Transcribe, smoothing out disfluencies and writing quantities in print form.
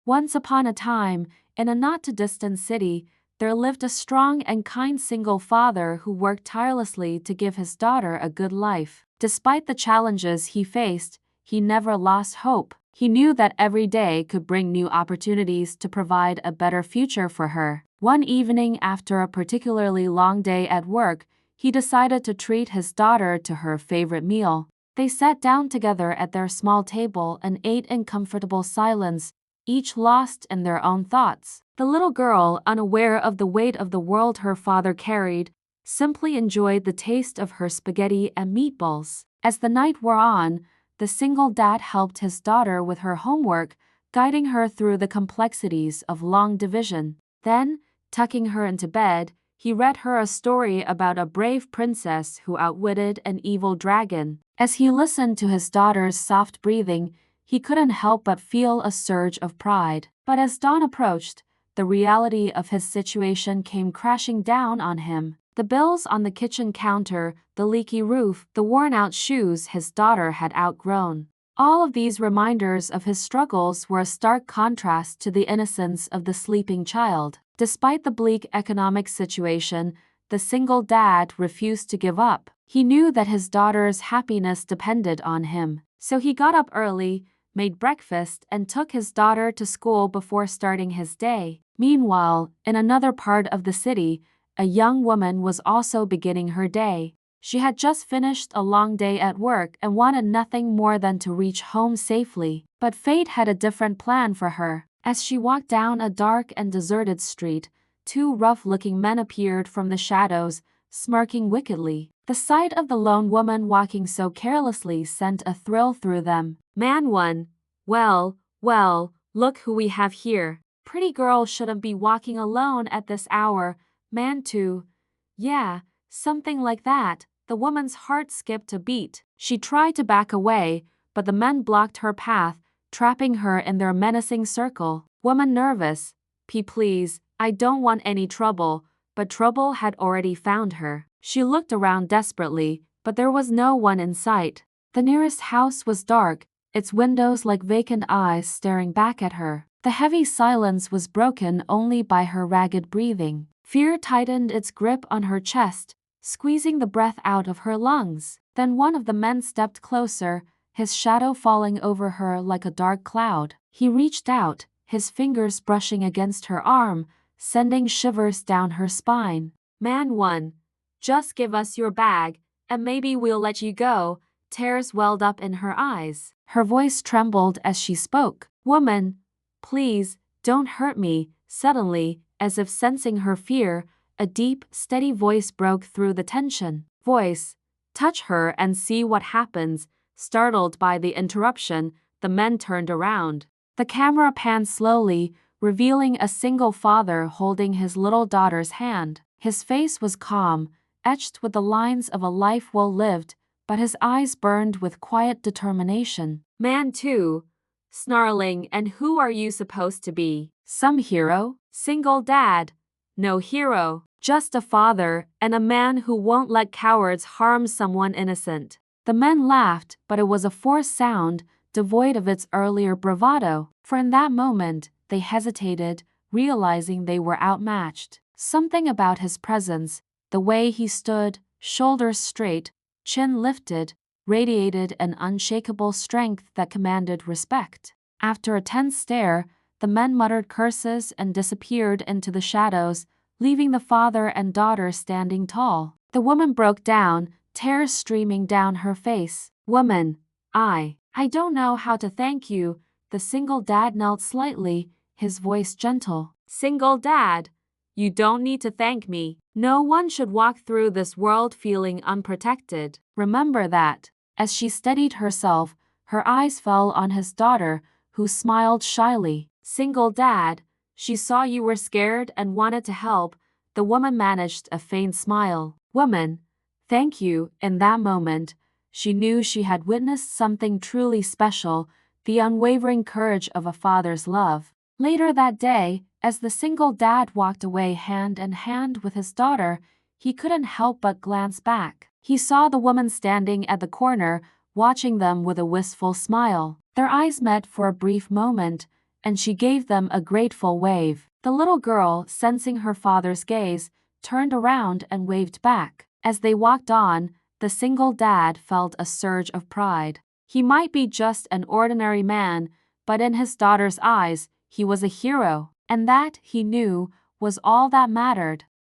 Once upon a time, in a not-too-distant city, there lived a strong and kind single father who worked tirelessly to give his daughter a good life. Despite the challenges he faced, he never lost hope. He knew that every day could bring new opportunities to provide a better future for her. One evening, after a particularly long day at work, he decided to treat his daughter to her favorite meal. They sat down together at their small table and ate in comfortable silence, each lost in their own thoughts. The little girl, unaware of the weight of the world her father carried, simply enjoyed the taste of her spaghetti and meatballs. As the night wore on, the single dad helped his daughter with her homework, guiding her through the complexities of long division. Then, tucking her into bed, he read her a story about a brave princess who outwitted an evil dragon. As he listened to his daughter's soft breathing, he couldn't help but feel a surge of pride. But as dawn approached, the reality of his situation came crashing down on him. The bills on the kitchen counter, the leaky roof, the worn-out shoes his daughter had outgrown. All of these reminders of his struggles were a stark contrast to the innocence of the sleeping child. Despite the bleak economic situation, the single dad refused to give up. He knew that his daughter's happiness depended on him. So he got up early, made breakfast, and took his daughter to school before starting his day. Meanwhile, in another part of the city, a young woman was also beginning her day. She had just finished a long day at work and wanted nothing more than to reach home safely. But fate had a different plan for her. As she walked down a dark and deserted street, two rough-looking men appeared from the shadows, smirking wickedly. The sight of the lone woman walking so carelessly sent a thrill through them. Man 1, well, look who we have here. Pretty girl shouldn't be walking alone at this hour. Man 2, yeah, something like that. The woman's heart skipped a beat. She tried to back away, but the men blocked her path, trapping her in their menacing circle. Woman nervous, please, I don't want any trouble, but trouble had already found her. She looked around desperately, but there was no one in sight. The nearest house was dark, its windows like vacant eyes staring back at her. The heavy silence was broken only by her ragged breathing. Fear tightened its grip on her chest, squeezing the breath out of her lungs. Then one of the men stepped closer, his shadow falling over her like a dark cloud. He reached out, his fingers brushing against her arm, sending shivers down her spine. Man 1, just give us your bag, and maybe we'll let you go. Tears welled up in her eyes. Her voice trembled as she spoke. Woman, please, don't hurt me. Suddenly, as if sensing her fear, a deep, steady voice broke through the tension. Voice, touch her and see what happens. Startled by the interruption, the men turned around. The camera panned slowly, revealing a single father holding his little daughter's hand. His face was calm, etched with the lines of a life well lived, but his eyes burned with quiet determination. Man 2, snarling, and who are you supposed to be? Some hero? Single dad? No hero, just a father, and a man who won't let cowards harm someone innocent. The men laughed, but it was a forced sound, devoid of its earlier bravado. For in that moment, they hesitated, realizing they were outmatched. Something about his presence, the way he stood, shoulders straight, chin lifted, radiated an unshakable strength that commanded respect. After a tense stare, the men muttered curses and disappeared into the shadows, leaving the father and daughter standing tall. The woman broke down, tears streaming down her face. Woman, I don't know how to thank you. The single dad knelt slightly, his voice gentle. Single dad, you don't need to thank me. No one should walk through this world feeling unprotected. Remember that. As she steadied herself, her eyes fell on his daughter, who smiled shyly. Single dad, she saw you were scared and wanted to help. The woman managed a faint smile. Woman, thank you. In that moment, she knew she had witnessed something truly special, the unwavering courage of a father's love. Later that day, as the single dad walked away hand in hand with his daughter, he couldn't help but glance back. He saw the woman standing at the corner, watching them with a wistful smile. Their eyes met for a brief moment, and she gave them a grateful wave. The little girl, sensing her father's gaze, turned around and waved back. As they walked on, the single dad felt a surge of pride. He might be just an ordinary man, but in his daughter's eyes, he was a hero, and that, he knew, was all that mattered.